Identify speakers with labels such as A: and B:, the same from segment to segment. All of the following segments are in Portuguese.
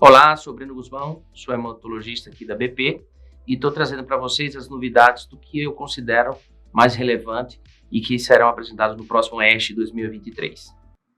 A: Olá, sou Breno Guzmão, sou hematologista aqui da BP e estou trazendo para vocês as novidades do que eu considero mais relevante e que serão apresentados no próximo ASH 2023.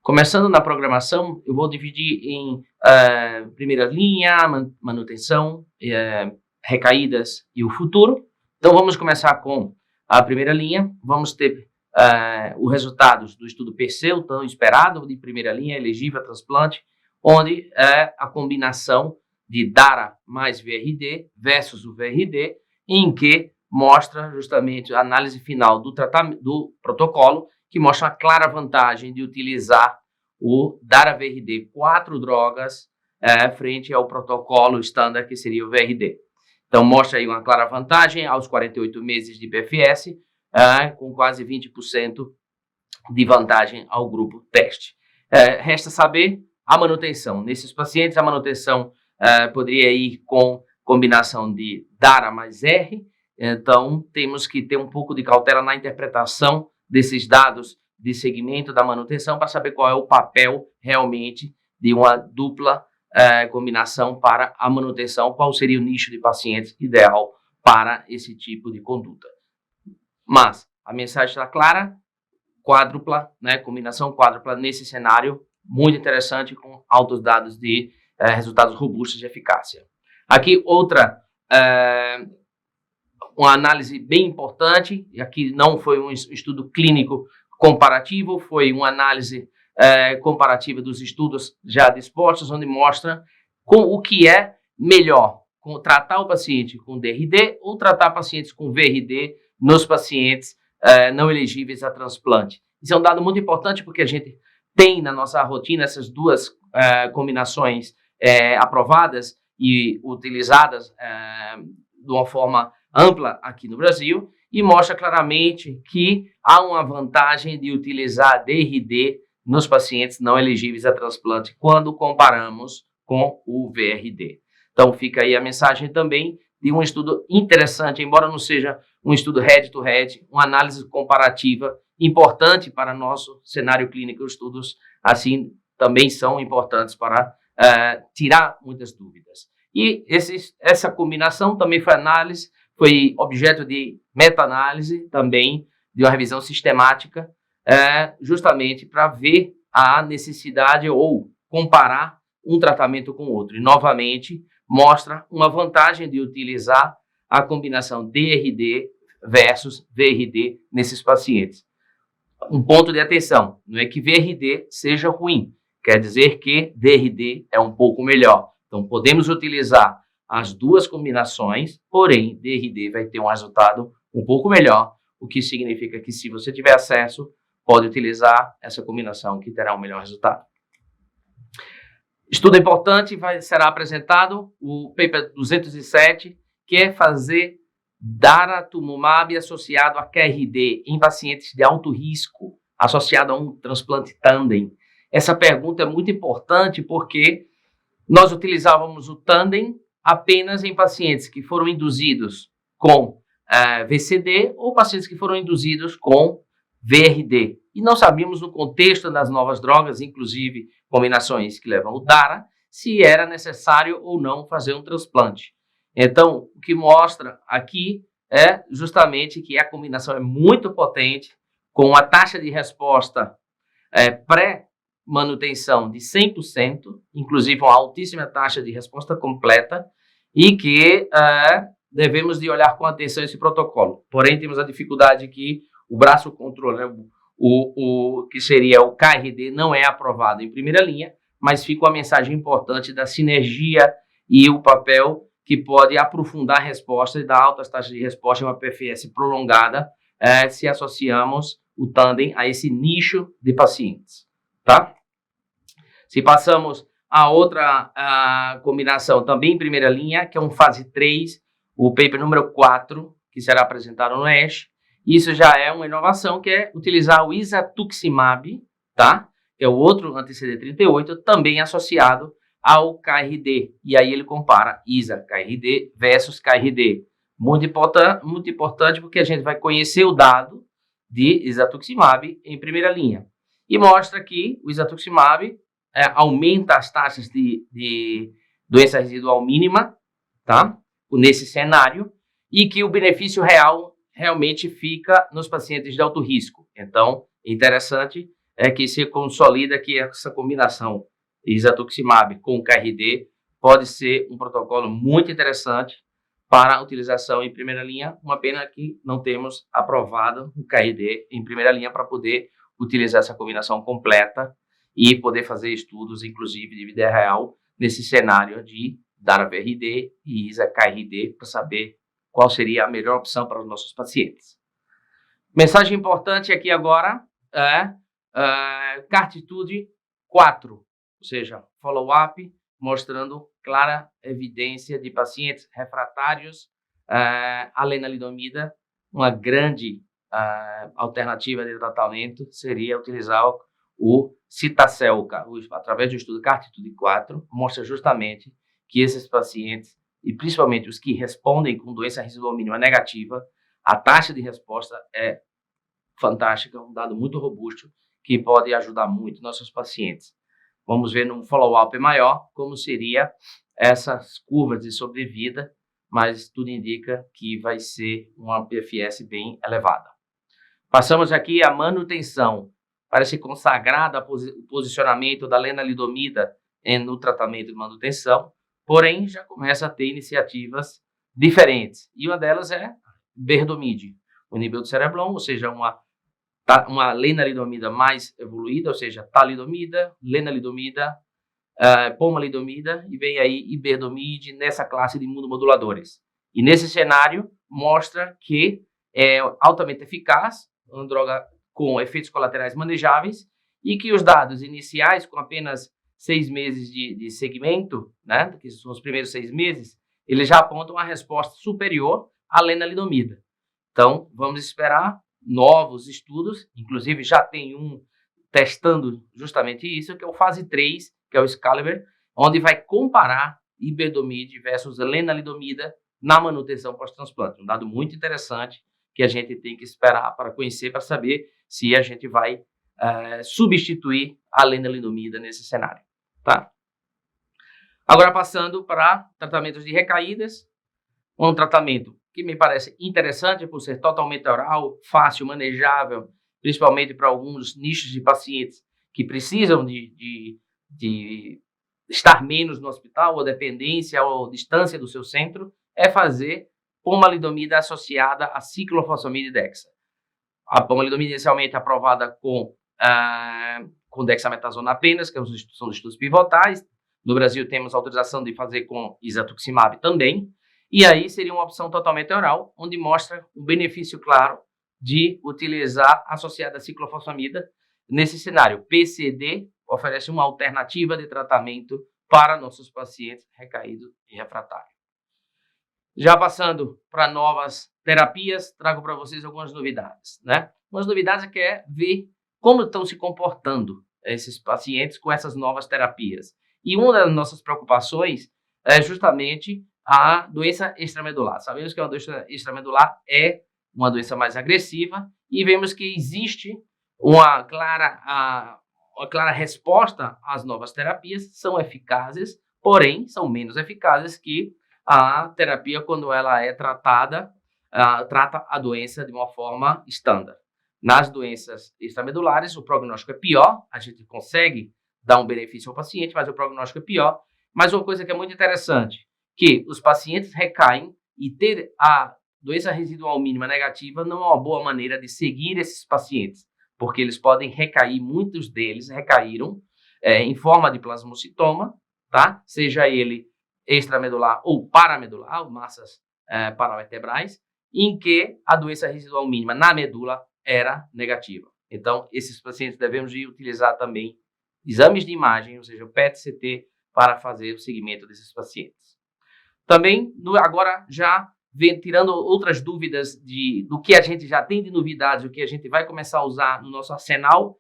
A: Começando na programação, eu vou dividir em primeira linha, manutenção, recaídas e o futuro. Então vamos começar com a primeira linha. Vamos ter os resultados do estudo Perseu, tão esperado, de primeira linha, elegível a transplante, onde é a combinação de DARA mais VRD versus o VRD, em que mostra justamente a análise final do protocolo, que mostra a clara vantagem de utilizar o DARA-VRD 4 drogas frente ao protocolo estándar, que seria o VRD. Então, mostra aí uma clara vantagem aos 48 meses de PFS, com quase 20% de vantagem ao grupo teste. Resta saber a manutenção. Nesses pacientes, a manutenção poderia ir com combinação de DARA mais R. Então, temos que ter um pouco de cautela na interpretação desses dados de segmento da manutenção para saber qual é o papel realmente de uma dupla combinação para a manutenção, qual seria o nicho de pacientes ideal para esse tipo de conduta. Mas a mensagem está clara, quádrupla, combinação quádrupla nesse cenário, muito interessante, com altos dados de resultados robustos de eficácia. Aqui outra, uma análise bem importante, e aqui não foi um estudo clínico comparativo, foi uma análise comparativa dos estudos já dispostos, onde mostra o que é melhor, tratar o paciente com DRD ou tratar pacientes com VRD nos pacientes não elegíveis a transplante. Isso é um dado muito importante porque a gente tem na nossa rotina essas duas combinações aprovadas e utilizadas de uma forma ampla aqui no Brasil, e mostra claramente que há uma vantagem de utilizar DRD nos pacientes não elegíveis a transplante quando comparamos com o VRD. Então fica aí a mensagem também de um estudo interessante, embora não seja um estudo head-to-head, uma análise comparativa importante para nosso cenário clínico. Os estudos assim também são importantes para tirar muitas dúvidas. E essa combinação também foi objeto de meta-análise também, de uma revisão sistemática, justamente para ver a necessidade ou comparar um tratamento com o outro. E, novamente, mostra uma vantagem de utilizar a combinação DRD versus VRD nesses pacientes. Um ponto de atenção, não é que VRD seja ruim, quer dizer que DRD é um pouco melhor. Então, podemos utilizar as duas combinações, porém, DRD vai ter um resultado um pouco melhor, o que significa que, se você tiver acesso, pode utilizar essa combinação que terá um melhor resultado. Estudo importante, será apresentado o paper 207, que é fazer daratumumab associado a QRD em pacientes de alto risco, associado a um transplante tandem. Essa pergunta é muito importante porque nós utilizávamos o tandem apenas em pacientes que foram induzidos com VCD ou pacientes que foram induzidos com VRD. E não sabíamos, no contexto das novas drogas, inclusive combinações que levam o DARA, se era necessário ou não fazer um transplante. Então, o que mostra aqui é justamente que a combinação é muito potente, com a taxa de resposta pré-manutenção de 100%, inclusive uma altíssima taxa de resposta completa, e que devemos de olhar com atenção esse protocolo. Porém, temos a dificuldade que o braço controle, o que seria o KRD, não é aprovado em primeira linha, mas fica uma mensagem importante da sinergia e o papel que pode aprofundar a resposta e dar altas taxas de resposta em uma PFS prolongada, se associamos o tandem a esse nicho de pacientes, tá? Se passamos a outra combinação, também em primeira linha, que é um fase 3, o paper número 4, que será apresentado no ASH. Isso já é uma inovação, que é utilizar o isatuximab, tá? Que é o outro anti-CD38, também associado ao KRD. E aí ele compara ISA-KRD versus KRD. Muito importante, porque a gente vai conhecer o dado de isatuximab em primeira linha. E mostra que o isatuximab aumenta as taxas de doença residual mínima, tá? Nesse cenário, e que o benefício real realmente fica nos pacientes de alto risco. Então, interessante é que se consolida que essa combinação isatuximab com KRD pode ser um protocolo muito interessante para a utilização em primeira linha, uma pena que não temos aprovado o KRD em primeira linha para poder utilizar essa combinação completa e poder fazer estudos, inclusive, de vida real, nesse cenário de Dara-VRD e ISA-KRD, para saber qual seria a melhor opção para os nossos pacientes. Mensagem importante aqui agora é CARTITUDE 4, ou seja, follow-up, mostrando clara evidência de pacientes refratários à lenalidomida. Uma grande alternativa de tratamento seria utilizar o Citacel, através do estudo CARTITUDE 4, mostra justamente que esses pacientes, e principalmente os que respondem com doença residual mínima negativa, a taxa de resposta é fantástica, um dado muito robusto, que pode ajudar muito nossos pacientes. Vamos ver num follow-up maior como seria essas curvas de sobrevida, mas tudo indica que vai ser uma PFS bem elevada. Passamos aqui a manutenção. Parece consagrada o posicionamento da lenalidomida no tratamento de manutenção, porém já começa a ter iniciativas diferentes. E uma delas é berdomide, o inibidor do cereblon, ou seja, uma lenalidomida mais evoluída, ou seja, talidomida, lenalidomida, pomalidomida, e vem aí iberdomide nessa classe de imunomoduladores. E nesse cenário mostra que é altamente eficaz, uma droga com efeitos colaterais manejáveis, e que os dados iniciais, com apenas 6 meses de segmento, né, que são os primeiros 6 meses, eles já apontam uma resposta superior à lenalidomida. Então, vamos esperar novos estudos, inclusive já tem um testando justamente isso, que é o fase 3, que é o Excalibur, onde vai comparar iberdomide versus lenalidomida na manutenção pós-transplante. Um dado muito interessante que a gente tem que esperar para conhecer, para saber se a gente vai substituir a lenalidomida nesse cenário, tá? Agora passando para tratamentos de recaídas, um tratamento que me parece interessante por ser totalmente oral, fácil, manejável, principalmente para alguns nichos de pacientes que precisam de estar menos no hospital, ou dependência ou distância do seu centro, é fazer pomalidomida associada a ciclofosfamida e dexa. A pomalidomida inicialmente aprovada com dexametasona apenas, que são os estudos pivotais. No Brasil temos autorização de fazer com isatuximab também. E aí seria uma opção totalmente oral, onde mostra o benefício claro de utilizar associada a ciclofosfamida. Nesse cenário, PCD oferece uma alternativa de tratamento para nossos pacientes recaídos e refratários. Já passando para novas terapias, trago para vocês algumas novidades, né? Umas novidades que é ver como estão se comportando esses pacientes com essas novas terapias. E uma das nossas preocupações é justamente a doença extramedular. Sabemos que a doença extramedular é uma doença mais agressiva e vemos que existe uma clara resposta às novas terapias, são eficazes, porém são menos eficazes que a terapia quando ela é trata a doença de uma forma estándar. Nas doenças extramedulares, o prognóstico é pior, a gente consegue dar um benefício ao paciente, mas o prognóstico é pior. Mas uma coisa que é muito interessante, que os pacientes recaem e ter a doença residual mínima negativa não é uma boa maneira de seguir esses pacientes, porque eles podem recair, muitos deles recaíram em forma de plasmocitoma, tá? Seja ele extramedular ou paramedular, massas paravertebrais, em que a doença residual mínima na medula era negativa. Então, esses pacientes devemos utilizar também exames de imagem, ou seja, o PET-CT, para fazer o seguimento desses pacientes. Também, agora já tirando outras dúvidas do que a gente já tem de novidades, o que a gente vai começar a usar no nosso arsenal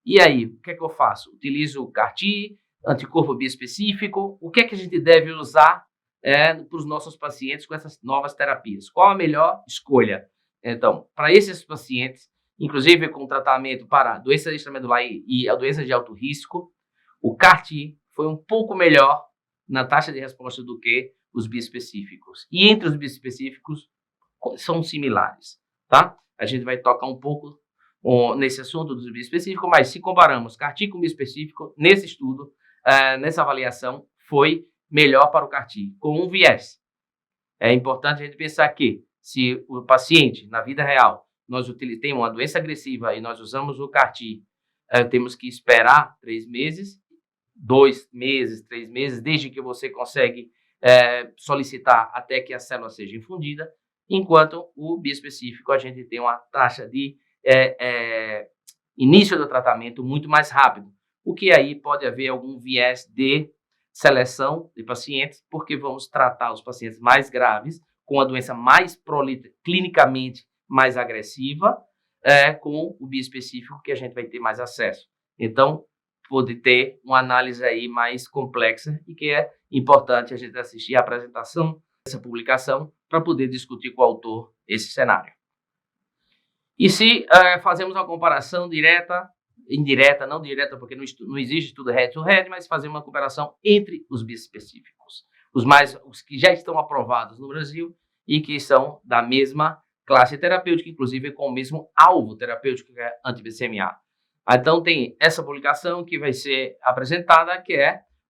A: e aí, o que é que eu faço? Utilizo o CAR-T, anticorpo biespecífico, o que é que a gente deve usar para os nossos pacientes com essas novas terapias? Qual a melhor escolha? Então, para esses pacientes, inclusive com tratamento para doença extramedular e a doença de alto risco, o CAR-T foi um pouco melhor na taxa de resposta do que os biespecíficos. E entre os biespecíficos são similares, tá? A gente vai tocar um pouco nesse assunto dos biespecíficos, mas se comparamos CAR-T com biespecífico, nesse estudo, nessa avaliação, foi melhor para o CAR-T, com um viés. É importante a gente pensar que, se o paciente, na vida real, nós tem uma doença agressiva e nós usamos o CAR-T, temos que esperar 3 meses, 2 meses, 3 meses, desde que você consegue solicitar até que a célula seja infundida, enquanto o biespecífico a gente tem uma taxa de início do tratamento muito mais rápido, o que aí pode haver algum viés de seleção de pacientes, porque vamos tratar os pacientes mais graves, com a doença mais clinicamente mais agressiva, com o biespecífico que a gente vai ter mais acesso. Então, pode ter uma análise aí mais complexa e que é importante a gente assistir a apresentação dessa publicação para poder discutir com o autor esse cenário. E se fazemos uma comparação direta, indireta, não direta, porque não existe estudo head-to-head, mas fazer uma comparação entre os biespecíficos, os que já estão aprovados no Brasil e que são da mesma classe terapêutica, inclusive com o mesmo alvo terapêutico, que é anti-BCMA. Então tem essa publicação que vai ser apresentada, que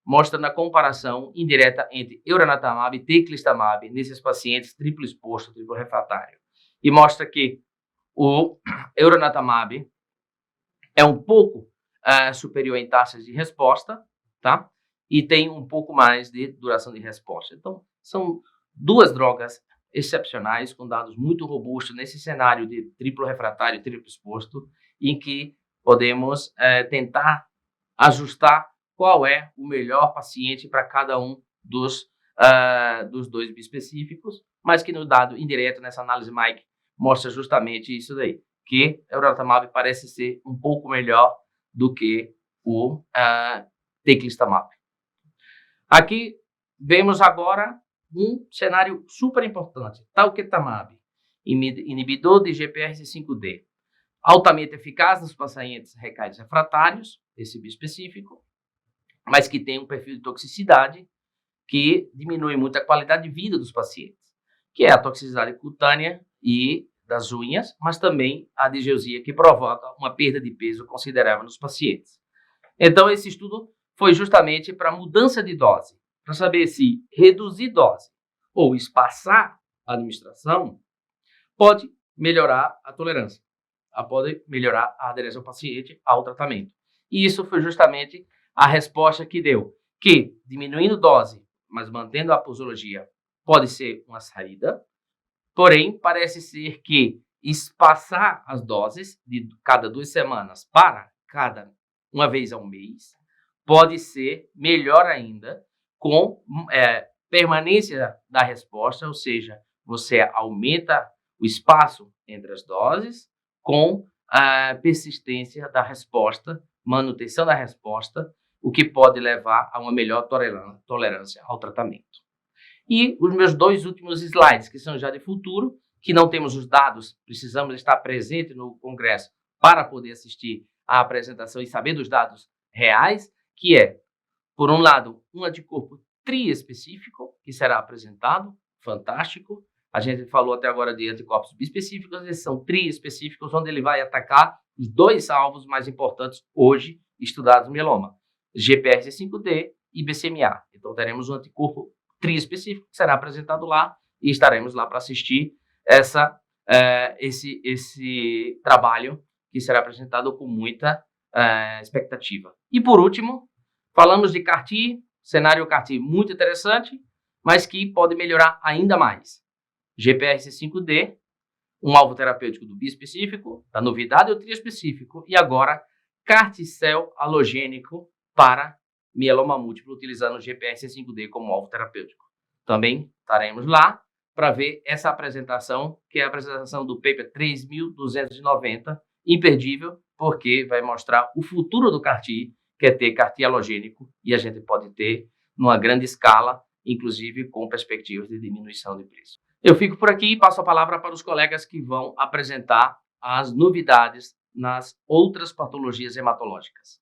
A: mostra na comparação indireta entre elranatamab e teclistamab nesses pacientes triplo exposto, triplo refratário. E mostra que o elranatamab é um pouco superior em taxas de resposta, tá? E tem um pouco mais de duração de resposta. Então, são duas drogas excepcionais, com dados muito robustos nesse cenário de triplo refratário e triplo exposto, em que podemos tentar ajustar qual é o melhor paciente para cada um dos dois biespecíficos, mas que no dado indireto, nessa análise Mike, mostra justamente isso daí, que o elranatamab parece ser um pouco melhor do que o teclistamab. Aqui vemos agora um cenário super importante, talquetamab, inibidor de GPRC5D, altamente eficaz nos pacientes recaídos refratários, esse biespecífico, mas que tem um perfil de toxicidade que diminui muito a qualidade de vida dos pacientes, que é a toxicidade cutânea e das unhas, mas também a digeusia, que provoca uma perda de peso considerável nos pacientes. Então, esse estudo foi justamente para mudança de dose, para saber se reduzir dose ou espaçar a administração pode melhorar a tolerância, pode melhorar a aderência ao paciente ao tratamento. E isso foi justamente a resposta que deu, que diminuindo dose, mas mantendo a posologia, pode ser uma saída, porém, parece ser que espaçar as doses de cada 2 semanas para uma vez ao mês pode ser melhor ainda com permanência da resposta, ou seja, você aumenta o espaço entre as doses com a persistência da resposta, manutenção da resposta, o que pode levar a uma melhor tolerância ao tratamento. E os meus 2 últimos slides, que são já de futuro, que não temos os dados, precisamos estar presente no congresso para poder assistir à apresentação e saber dos dados reais, que é, por um lado, um anticorpo triespecífico, que será apresentado, fantástico. A gente falou até agora de anticorpos bispecíficos, eles são triespecíficos, onde ele vai atacar os 2 alvos mais importantes hoje estudados no mieloma, GPRC5D e BCMA. Então, teremos um anticorpo triespecífico que será apresentado lá e estaremos lá para assistir esse trabalho que será apresentado com muita expectativa. E por último, falamos de CAR-T, cenário CAR-T muito interessante, mas que pode melhorar ainda mais. GPRC5D, um alvo terapêutico do biespecífico, da novidade do triespecífico, e agora CAR-T-cell halogênico para mieloma múltiplo, utilizando o GPRC5D como alvo terapêutico. Também estaremos lá para ver essa apresentação, que é a apresentação do paper 3290, imperdível, porque vai mostrar o futuro do CAR-T, que é ter CAR-T halogênico, e a gente pode ter numa grande escala, inclusive com perspectivas de diminuição de preço. Eu fico por aqui e passo a palavra para os colegas que vão apresentar as novidades nas outras patologias hematológicas.